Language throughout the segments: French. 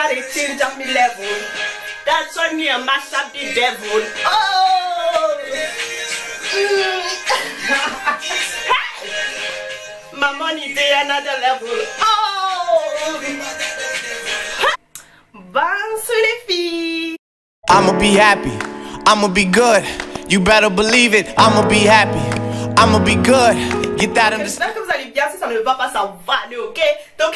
Somebody change up me level. That's when you mash up the devil. Oh! My money day another level. Oh! Bonsoir les filles. I'ma be happy. I'ma be good. You better believe it. I'ma be happy. I'ma be good. Get that in the... J'espère que vous allez bien. Si ça ne va pas, ça va aller, ok? Donc,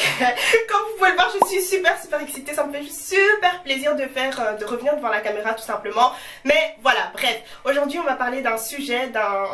comme vous pouvez le voir, je suis super excitée. Ça me fait super plaisir de revenir devant la caméra, tout simplement. Mais voilà, bref. Aujourd'hui, on va parler d'un sujet, d'un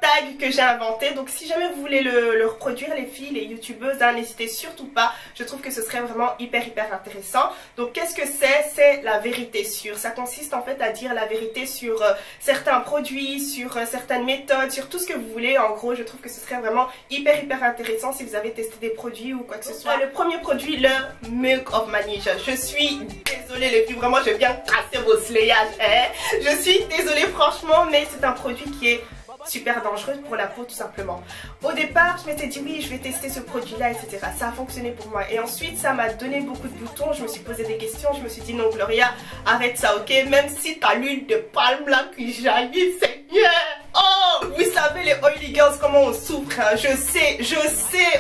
tag que j'ai inventé. Donc, si jamais vous voulez le reproduire, les filles, les youtubeuses, hein, n'hésitez surtout pas. Je trouve que ce serait vraiment hyper intéressant. Donc, qu'est-ce que c'est? C'est la vérité sûre. Ça consiste en fait à dire la vérité sur certains produits, sur certaines méthodes, sur tout ce que vous voulez. En gros, je trouve que ce serait vraiment hyper intéressant si vous avez testé des produits ou quoi que ce soit. Le premier produit, le Milk of Manija. Je suis désolée les filles, vraiment je viens casser vos slayages, hein. Je suis désolée franchement, mais c'est un produit qui est super dangereux pour la peau tout simplement. Au départ je m'étais dit oui je vais tester ce produit là etc. Ça a fonctionné pour moi et ensuite ça m'a donné beaucoup de boutons. Je me suis posé des questions, je me suis dit non Gloria arrête ça, ok, même si t'as l'huile de palme là qui jaillit, Seigneur. Oh, vous savez les oily girls comment on souffre, hein. Je sais,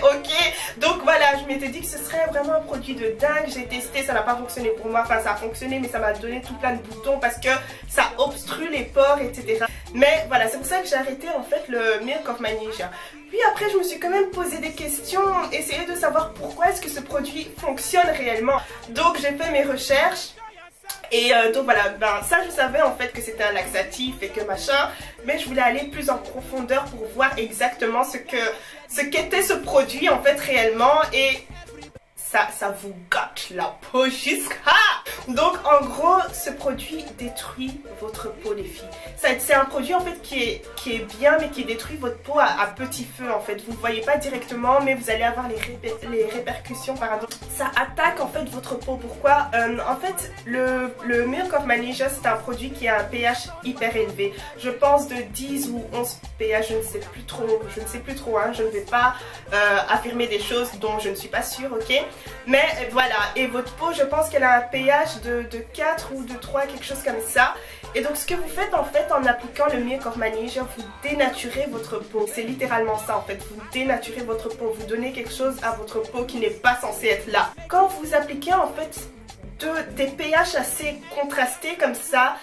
ok. Donc voilà, je m'étais dit que ce serait vraiment un produit de dingue. J'ai testé, ça n'a pas fonctionné pour moi. Enfin ça a fonctionné mais ça m'a donné tout plein de boutons parce que ça obstrue les pores etc. Mais voilà, c'est pour ça que j'ai arrêté en fait le Milk of Manija. Puis après je me suis quand même posé des questions, essayé de savoir pourquoi est-ce que ce produit fonctionne réellement. Donc j'ai fait mes recherches. Et donc voilà, ça je savais en fait que c'était un laxatif et que machin, mais je voulais aller plus en profondeur pour voir exactement ce qu'était ce produit en fait réellement et ça vous gâte la peau jusqu'à... Donc en gros ce produit détruit votre peau les filles. C'est un produit en fait qui est bien mais qui détruit votre peau à petit feu en fait. Vous ne voyez pas directement mais vous allez avoir les répercussions pardon. Ça attaque en fait votre peau. Pourquoi? En fait le Milk of Manija c'est un produit qui a un pH hyper élevé. Je pense de 10 ou 11 pH, je ne sais plus trop hein. Je ne vais pas affirmer des choses dont je ne suis pas sûre, ok. Mais voilà, et votre peau je pense qu'elle a un pH de 4 ou de 3, quelque chose comme ça. Et donc ce que vous faites en fait en appliquant le Milk of Manija, vous dénaturez votre peau. C'est littéralement ça en fait, vous dénaturez votre peau, vous donnez quelque chose à votre peau qui n'est pas censé être là. Quand vous appliquez en fait des pH assez contrastés comme ça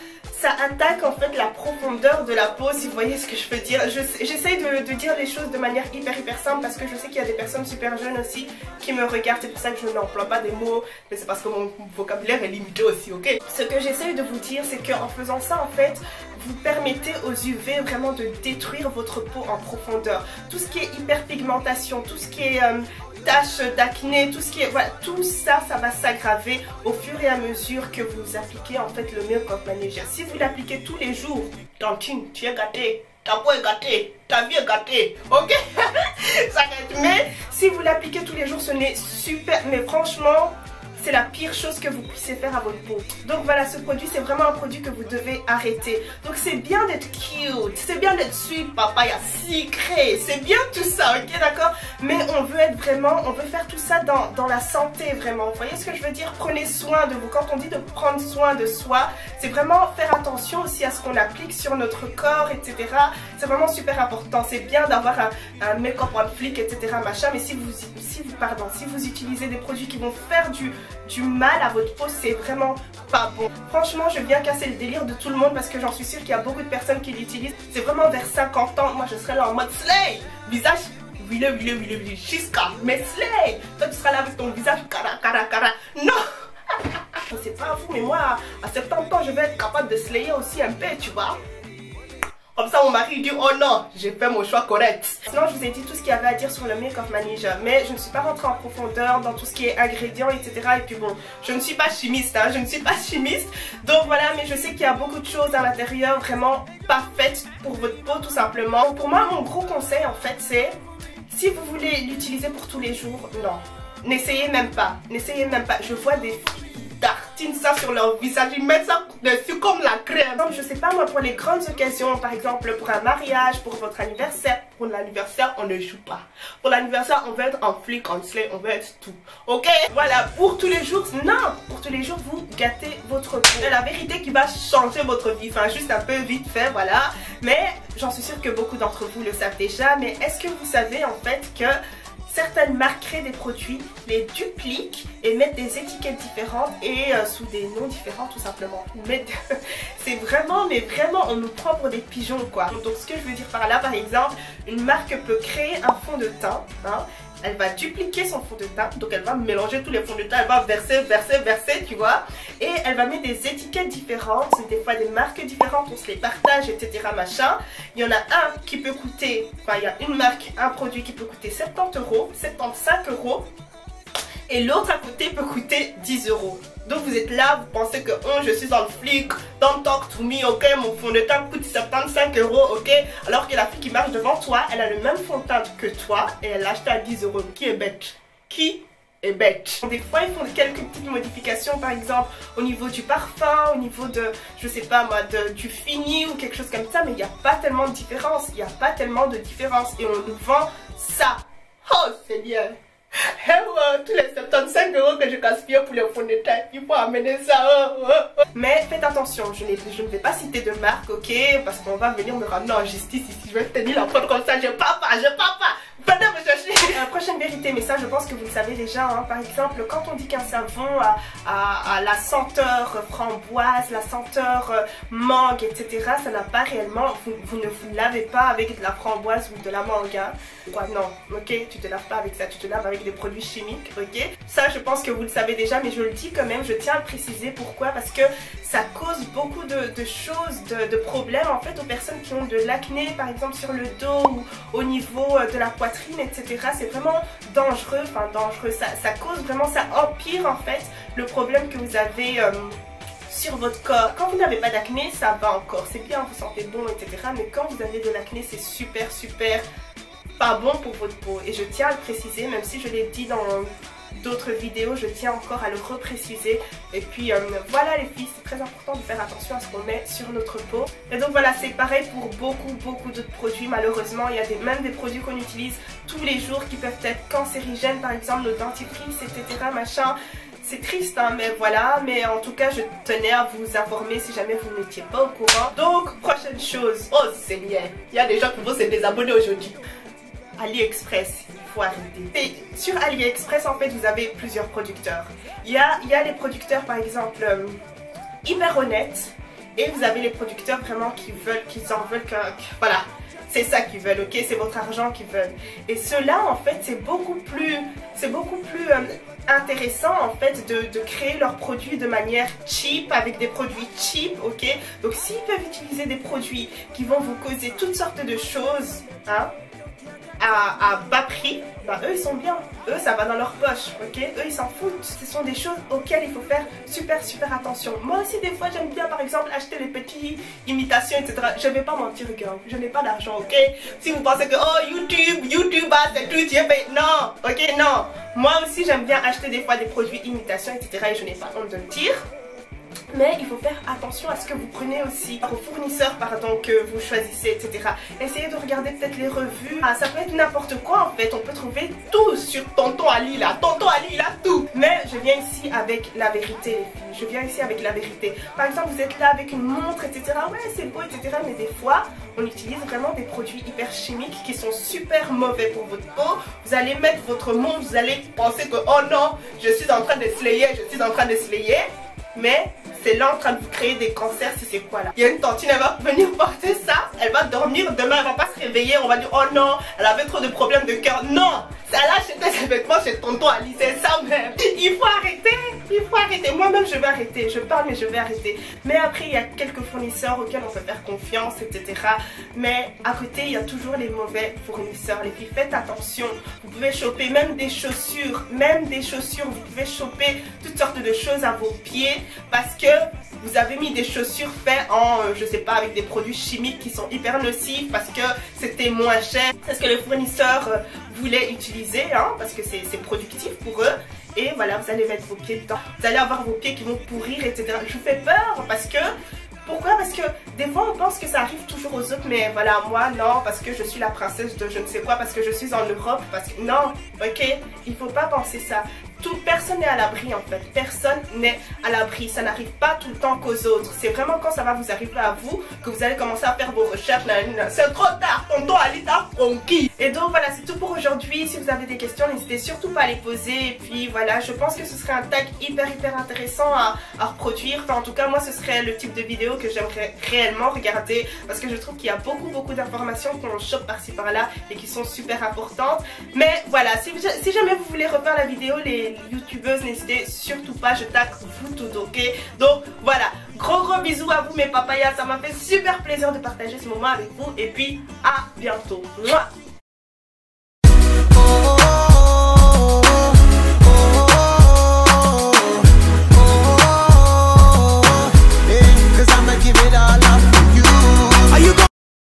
attaque en fait la profondeur de la peau, si vous voyez ce que je veux dire. J'essaye de dire les choses de manière hyper simple parce que je sais qu'il y a des personnes super jeunes aussi qui me regardent, c'est pour ça que je n'emploie pas des mots, mais c'est parce que mon vocabulaire est limité aussi, ok. Ce que j'essaye de vous dire c'est qu'en faisant ça en fait, vous permettez aux UV vraiment de détruire votre peau en profondeur. Tout ce qui est hyperpigmentation, tout ce qui est taches d'acné, tout ce qui est... Voilà, tout ça, ça va s'aggraver au fur et à mesure que vous appliquez en fait le Milk of Manija. Si vous l'appliquez tous les jours, Tantine, tu es gâtée, ta peau est gâtée, ta vie est gâtée, ok. Ça gâte. Mais si vous l'appliquez tous les jours, ce n'est super... Mais franchement... c'est la pire chose que vous puissiez faire à votre peau. Donc voilà, ce produit c'est vraiment un produit que vous devez arrêter. Donc c'est bien d'être cute, c'est bien d'être sweet papaya, sucré, c'est bien tout ça, ok, d'accord. Mais on veut être vraiment, on veut faire tout ça dans la santé vraiment. Vous voyez ce que je veux dire? Prenez soin de vous. Quand on dit de prendre soin de soi, c'est vraiment faire attention aussi à ce qu'on applique sur notre corps, etc. C'est vraiment super important. C'est bien d'avoir un make-up on flick, etc. machin, mais si vous utilisez des produits qui vont faire du mal à votre peau, c'est vraiment pas bon. Franchement je viens casser le délire de tout le monde parce que j'en suis sûre qu'il y a beaucoup de personnes qui l'utilisent. C'est vraiment vers 50 ans, moi je serai là en mode slay, visage huileux jusqu'à mais slay. Toi tu seras là avec ton visage cara. Non. C'est pas vous mais moi à 70 ans je vais être capable de slayer aussi un peu, tu vois. Comme ça mon mari dit oh non, j'ai fait mon choix correct. Sinon je vous ai dit tout ce qu'il y avait à dire sur le Milk of Manija, mais je ne suis pas rentrée en profondeur dans tout ce qui est ingrédients, etc. Et puis bon, je ne suis pas chimiste, hein, je ne suis pas chimiste. Donc voilà, mais je sais qu'il y a beaucoup de choses à l'intérieur vraiment pas faites pour votre peau tout simplement. Pour moi mon gros conseil en fait c'est, si vous voulez l'utiliser pour tous les jours, non. N'essayez même pas, je vois des filles tartinent ça sur leur visage, ils mettent ça dessus comme la crème. Donc, je sais pas moi, pour les grandes occasions, par exemple pour un mariage, pour votre anniversaire. Pour l'anniversaire, on ne joue pas. Pour l'anniversaire, on veut être en flic, en slay, on veut être tout. Ok? Voilà, pour tous les jours, non! Pour tous les jours, vous gâtez votre peau. C'est la vérité qui va changer votre vie. Enfin, juste un peu vite fait, voilà. Mais j'en suis sûre que beaucoup d'entre vous le savent déjà. Mais est-ce que vous savez en fait que certaines marques créent des produits, les dupliquent et mettent des étiquettes différentes et sous des noms différents tout simplement. C'est vraiment, mais vraiment, on nous prend pour des pigeons quoi. Donc ce que je veux dire par là, par exemple, une marque peut créer un fond de teint, hein. Elle va dupliquer son fond de teint, donc elle va mélanger tous les fonds de teint, elle va verser, tu vois. Et elle va mettre des étiquettes différentes, des fois des marques différentes, on se les partage, etc. machin. Il y en a un qui peut coûter, enfin il y a une marque, un produit qui peut coûter 70 €, 75 €. Et l'autre à côté peut coûter 10 €. Donc vous êtes là, vous pensez que oh, je suis dans le flic, don't talk to me, ok, mon fond de teint coûte 75 €, ok. Alors que la fille qui marche devant toi, elle a le même fond de teint que toi et elle l'a acheté à 10 €. Qui est bête? Qui est bête? Des fois ils font quelques petites modifications, par exemple au niveau du parfum, au niveau de, je sais pas moi, du fini ou quelque chose comme ça, mais il n'y a pas tellement de différence, il n'y a pas tellement de différence et on nous vend ça. Oh Seigneur! Tous les 75 € que je gaspille pour le fond de teint, il faut amener ça. Mais faites attention, je ne vais pas citer de marque, ok, parce qu'on va venir me ramener en justice ici. Je vais tenir la porte comme ça, je pars pas. Venez me chercher. Prochaine vérité, mais ça je pense que vous le savez déjà, hein. Par exemple, quand on dit qu'un savon a la senteur framboise, la senteur mangue, etc., ça n'a pas réellement, vous ne vous lavez pas avec de la framboise ou de la mangue, hein. Quoi, non, ok, tu te laves pas avec ça, tu te laves avec des produits chimiques, ok. Ça je pense que vous le savez déjà, mais je le dis quand même, je tiens à le préciser. Pourquoi? Parce que ça cause beaucoup de choses, de problèmes en fait aux personnes qui ont de l'acné, par exemple sur le dos ou au niveau de la poitrine, etc. C'est vraiment dangereux, enfin dangereux, ça cause vraiment, ça empire en fait le problème que vous avez sur votre corps. Quand vous n'avez pas d'acné, ça va encore, c'est bien, vous sentez bon, etc. Mais quand vous avez de l'acné, c'est super pas bon pour votre peau. Et je tiens à le préciser, même si je l'ai dit dans d'autres vidéos, je tiens encore à le repréciser. Et puis voilà les filles, c'est très important de faire attention à ce qu'on met sur notre peau. Et donc voilà, c'est pareil pour beaucoup d'autres produits. Malheureusement, il y a même des produits qu'on utilise tous les jours qui peuvent être cancérigènes, par exemple nos dentifrices, etc. machin. C'est triste, hein, mais voilà. Mais en tout cas, je tenais à vous informer si jamais vous n'étiez pas au courant. Donc, prochaine chose. Oh Seigneur, il y a des gens qui vont se désabonner aujourd'hui. AliExpress, il faut arrêter. Et sur AliExpress, en fait, vous avez plusieurs producteurs. Il y a les producteurs, par exemple, hyper honnêtes. Et vous avez les producteurs vraiment qui en veulent que... Voilà, c'est ça qu'ils veulent, ok? C'est votre argent qu'ils veulent. Et ceux-là, en fait, c'est beaucoup plus intéressant, en fait, de créer leurs produits de manière cheap, avec des produits cheap, ok? Donc, s'ils peuvent utiliser des produits qui vont vous causer toutes sortes de choses, hein, à bas prix, bah eux ils sont bien, eux ça va dans leur poche, ok, eux ils s'en foutent. Ce sont des choses auxquelles il faut faire super attention. Moi aussi des fois j'aime bien par exemple acheter les petites imitations, etc. Je vais pas mentir, girl, je n'ai pas d'argent, ok. Si vous pensez que oh YouTube c'est tout, tu payé, non, ok, non. Moi aussi j'aime bien acheter des fois des produits imitations, etc. et je n'ai pas honte de le dire. Mais il faut faire attention à ce que vous prenez aussi, aux fournisseurs pardon que vous choisissez, etc. Essayez de regarder peut-être les revues. Ah, ça peut être n'importe quoi en fait, on peut trouver tout sur Tonton Ali là. Tonton Ali il a tout. Mais je viens ici avec la vérité les filles, je viens ici avec la vérité. Par exemple vous êtes là avec une montre, etc. Ouais c'est beau, etc. Mais des fois on utilise vraiment des produits hyper chimiques qui sont super mauvais pour votre peau. Vous allez mettre votre montre, vous allez penser que oh non, je suis en train de slayer, mais c'est là en train de vous créer des cancers si c'est quoi là. Il y a une tantine, elle va venir porter ça, elle va dormir demain, elle va pas se réveiller, on va dire oh non, elle avait trop de problèmes de cœur. Non, elle a acheté ses vêtements chez Tonton Ali, c'est ça même. Il faut arrêter, moi-même je vais arrêter, je parle mais je vais arrêter. Mais après il y a quelques fournisseurs auxquels on peut faire confiance, etc. Mais à côté il y a toujours les mauvais fournisseurs. Les filles, faites attention, vous pouvez choper même des chaussures, vous pouvez choper toutes sortes de choses à vos pieds parce que vous avez mis des chaussures faites en, je sais pas, avec des produits chimiques qui sont hyper nocifs parce que c'était moins cher. C'est ce que les fournisseurs voulaient utiliser, hein, parce que c'est productif pour eux. et voilà, vous allez mettre vos pieds dedans, vous allez avoir vos pieds qui vont pourrir, etc. Je vous fais peur parce que... Pourquoi? Parce que des fois on pense que ça arrive toujours aux autres, mais voilà, moi non, parce que je suis la princesse de je ne sais quoi, parce que je suis en Europe, parce que non, ok, il faut pas penser ça. Personne n'est à l'abri en fait, personne n'est à l'abri, ça n'arrive pas tout le temps qu'aux autres, c'est vraiment quand ça va vous arriver à vous que vous allez commencer à faire vos recherches, c'est trop tard, tonton Alita Franky. Et donc voilà, c'est tout pour aujourd'hui. Si vous avez des questions, n'hésitez surtout pas à les poser, et puis voilà, je pense que ce serait un tag hyper intéressant à reproduire, enfin en tout cas moi ce serait le type de vidéo que j'aimerais réellement regarder, parce que je trouve qu'il y a beaucoup d'informations qu'on chope par-ci par-là et qui sont super importantes. Mais voilà, si jamais vous voulez refaire la vidéo, les youtubeuses, n'hésitez surtout pas, je tag vous tout, ok? Donc voilà, gros bisous à vous mes papayas, ça m'a fait super plaisir de partager ce moment avec vous, et puis à bientôt. Mouah.